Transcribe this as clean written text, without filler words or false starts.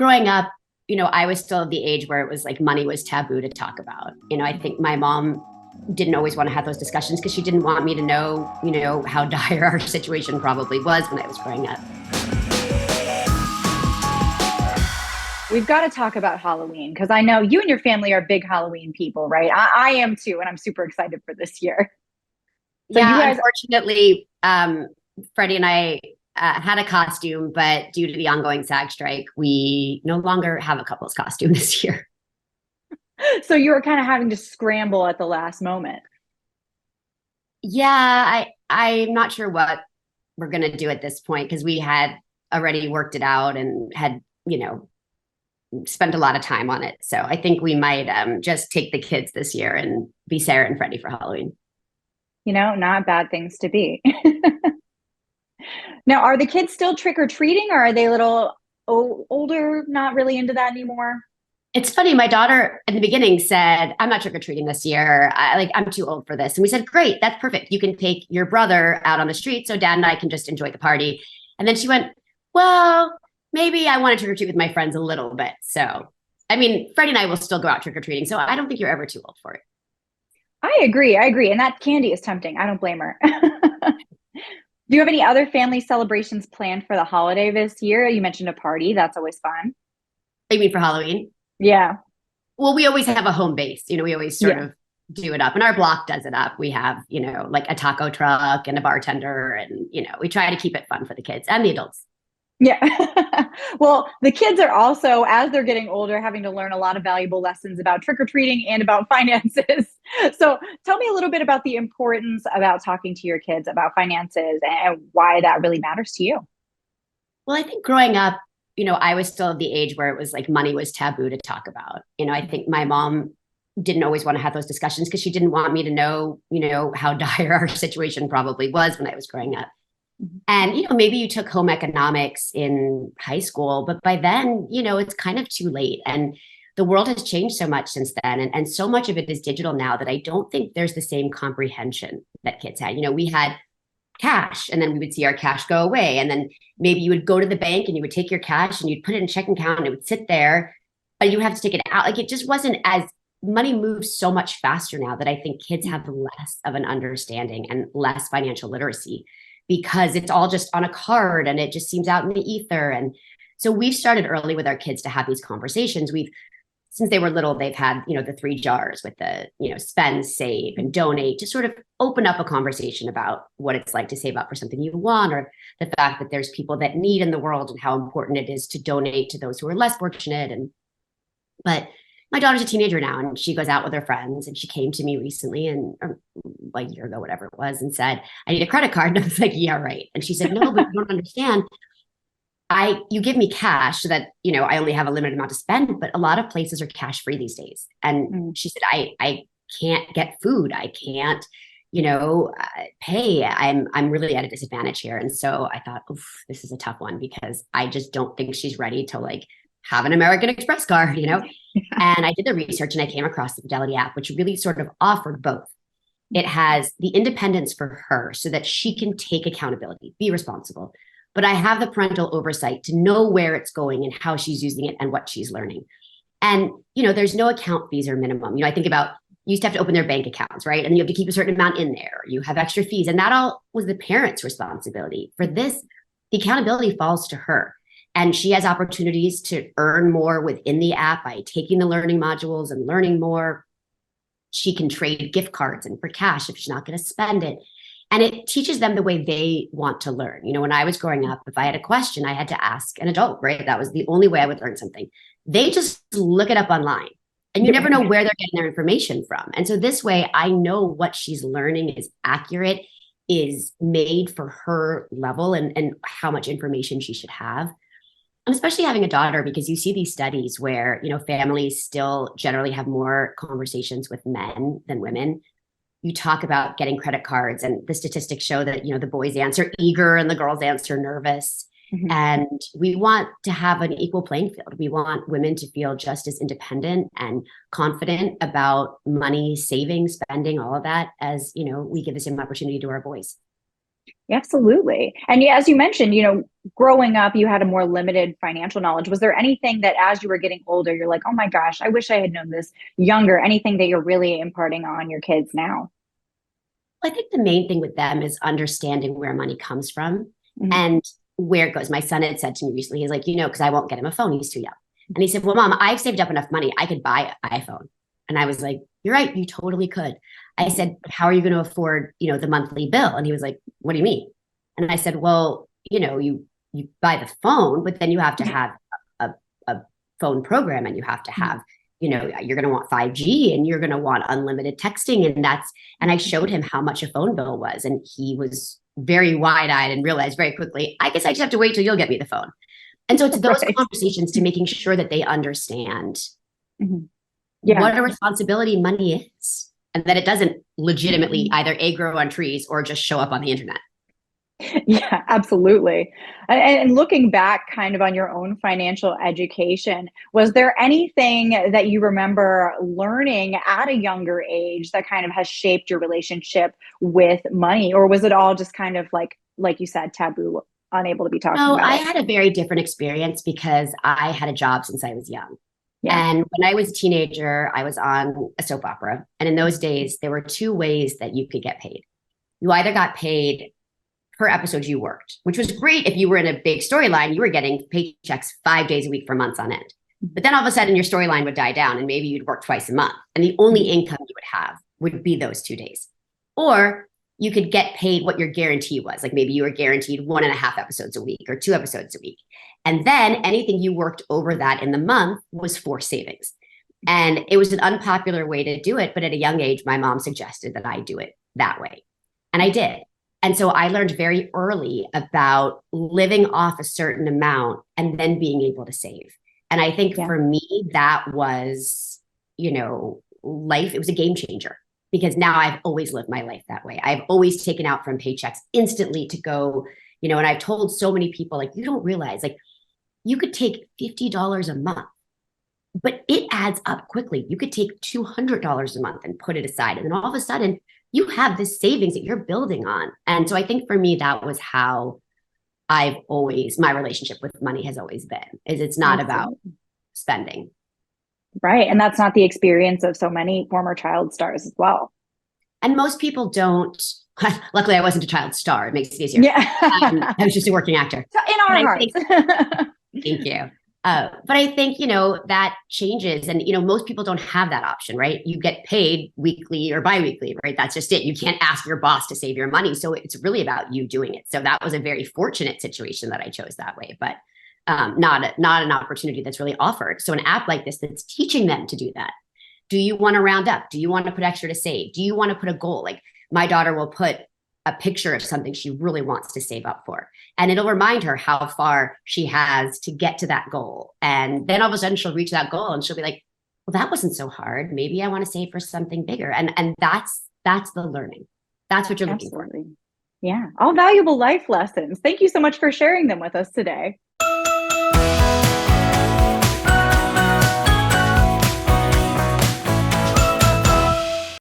growing up, I was still at the age where it was like money was taboo to talk about. I think my mom didn't always want to have those discussions because she didn't want me to know, how dire our situation probably was when I was growing up. We've got to talk about Halloween because I know you and your family are big Halloween people, right? I am too, and I'm super excited for this year. So you Yeah, guys, unfortunately, Freddie and I had a costume, but due to the ongoing SAG strike, we no longer have a couple's costume this year. so you were kind of having to scramble at the last moment. Yeah, I'm not sure what we're gonna do at this point because we had already worked it out and had, spent a lot of time on it. So I think we might just take the kids this year and be Sarah and Freddie for Halloween. Not bad things to be. Now, are the kids still trick or treating, or are they a little older, not really into that anymore? It's funny. My daughter in the beginning said, "I'm not trick or treating this year. I'm too old for this." And we said, "Great, that's perfect. You can take your brother out on the street, so Dad and I can just enjoy the party." And then she went, "Well, maybe I want to trick or treat with my friends a little bit." So, I mean, Freddie and I will still go out trick or treating. So I don't think you're ever too old for it. I agree. I agree. And that candy is tempting. I don't blame her. Do you have any other family celebrations planned for the holiday this year? You mentioned a party. That's always fun. I mean, for Halloween. Yeah. Well, we always have a home base. We always sort Yeah. of do it up, and our block does it up. We have, like a taco truck and a bartender, and we try to keep it fun for the kids and the adults. Yeah. Well, the kids are also, as they're getting older, having to learn a lot of valuable lessons about trick-or-treating and about finances. So tell me a little bit about the importance about talking to your kids about finances and why that really matters to you. Well, I think growing up, I was still at the age where it was like money was taboo to talk about. I think my mom didn't always want to have those discussions because she didn't want me to know, how dire our situation probably was when I was growing up. And, maybe you took home economics in high school, but by then, it's kind of too late. And the world has changed so much since then. And so much of it is digital now that I don't think there's the same comprehension that kids had. We had cash and then we would see our cash go away. And then maybe you would go to the bank and you would take your cash and you'd put it in a checking account and it would sit there, but you have to take it out. Like it just wasn't as money moves so much faster now that I think kids have less of an understanding and less financial literacy because it's all just on a card and it just seems out in the ether. And so we've started early with our kids to have these conversations. Since they were little, they've had, the 3 jars with the, spend, save, and donate to sort of open up a conversation about what it's like to save up for something you want, or the fact that there's people that need in the world and how important it is to donate to those who are less fortunate. But my daughter's a teenager now and she goes out with her friends, and she came to me recently or a year ago, whatever it was, and said, "I need a credit card." And I was like, "Yeah, right." And she said, "No, but you don't understand. You give me cash so that, I only have a limited amount to spend, but a lot of places are cash free these days." And she said, I can't get food. I can't, pay. I'm really at a disadvantage here. And so I thought, oof, this is a tough one because I just don't think she's ready to like have an American Express card. And I did the research and I came across the Fidelity app, which really sort of offered both. It has the independence for her so that she can take accountability, be responsible. But I have the parental oversight to know where it's going and how she's using it and what she's learning. And, there's no account fees or minimum. I think about, you used to have to open their bank accounts, right? And you have to keep a certain amount in there. You have extra fees. And that all was the parent's responsibility. For this, the accountability falls to her. And she has opportunities to earn more within the app by taking the learning modules and learning more. She can trade gift cards and for cash if she's not going to spend it. And it teaches them the way they want to learn. When I was growing up, if I had a question, I had to ask an adult, right? That was the only way I would learn something. They just look it up online and you never know where they're getting their information from. And so this way, I know what she's learning is accurate, is made for her level and how much information she should have. And especially having a daughter, because you see these studies where, families still generally have more conversations with men than women. You talk about getting credit cards and the statistics show that, the boys answer eager and the girls answer nervous. Mm-hmm. And we want to have an equal playing field. We want women to feel just as independent and confident about money, saving, spending, all of that as, we give the same opportunity to our boys. Absolutely. And yeah, as you mentioned, growing up, you had a more limited financial knowledge. Was there anything that as you were getting older, you're like, oh my gosh, I wish I had known this younger? Anything that you're really imparting on your kids now? I think the main thing with them is understanding where money comes from Mhm. and where it goes. My son had said to me recently, he's like, because I won't get him a phone. He's too young. And he said, well, Mom, I've saved up enough money. I could buy an iPhone. And I was like, you're right. You totally could. I said, how are you going to afford, the monthly bill? And he was like, what do you mean? And I said, well, you buy the phone, but then you have to have a phone program and you have to have, you're going to want 5G and you're going to want unlimited texting. And I showed him how much a phone bill was. And he was very wide eyed and realized very quickly, I guess I just have to wait till you'll get me the phone. And so it's those Right. conversations to making sure that they understand Yeah. what a responsibility money is and that it doesn't legitimately either grow on trees or just show up on the internet. Yeah, absolutely. And looking back kind of on your own financial education, was there anything that you remember learning at a younger age that kind of has shaped your relationship with money? Or was it all just kind of like you said, taboo, unable to be talked No, I about? had a very different experience because I had a job since I was young. Yeah. And when I was a teenager, I was on a soap opera. And in those days, there were two ways that you could get paid. You either got paid per episode you worked, which was great if you were in a big storyline, you were getting paychecks 5 days a week for months on end. But then all of a sudden your storyline would die down and maybe you'd work twice a month. And the only income you would have would be those 2 days. Or you could get paid what your guarantee was. Like maybe you were guaranteed 1.5 episodes a week or 2 episodes a week. And then anything you worked over that in the month was for savings. And it was an unpopular way to do it. But at a young age, my mom suggested that I do it that way. And I did. And so I learned very early about living off a certain amount and then being able to save. And I think for me, that was, life. It was a game changer because now I've always lived my life that way. I've always taken out from paychecks instantly to go, and I've told so many people, like, you don't realize, like, you could take $50 a month, but it adds up quickly. You could take $200 a month and put it aside. And then all of a sudden, you have this savings that you're building on. And so I think for me, that was how my relationship with money has always been, is it's not about spending. Right. And that's not the experience of so many former child stars as well. And most people don't. Luckily, I wasn't a child star. It makes it easier. Yeah. I was just a working actor. In our hearts. Thank you. But I think, that changes. And, most people don't have that option, right? You get paid weekly or biweekly, right? That's just it. You can't ask your boss to save your money. So it's really about you doing it. So that was a very fortunate situation that I chose that way, but not an opportunity that's really offered. So an app like this that's teaching them to do that. Do you want to round up? Do you want to put extra to save? Do you want to put a goal? Like my daughter will put a picture of something she really wants to save up for. And it'll remind her how far she has to get to that goal. And then all of a sudden she'll reach that goal and she'll be like, well, that wasn't so hard. Maybe I want to save for something bigger. And that's the learning. That's what you're looking for. Yeah. All valuable life lessons. Thank you so much for sharing them with us today.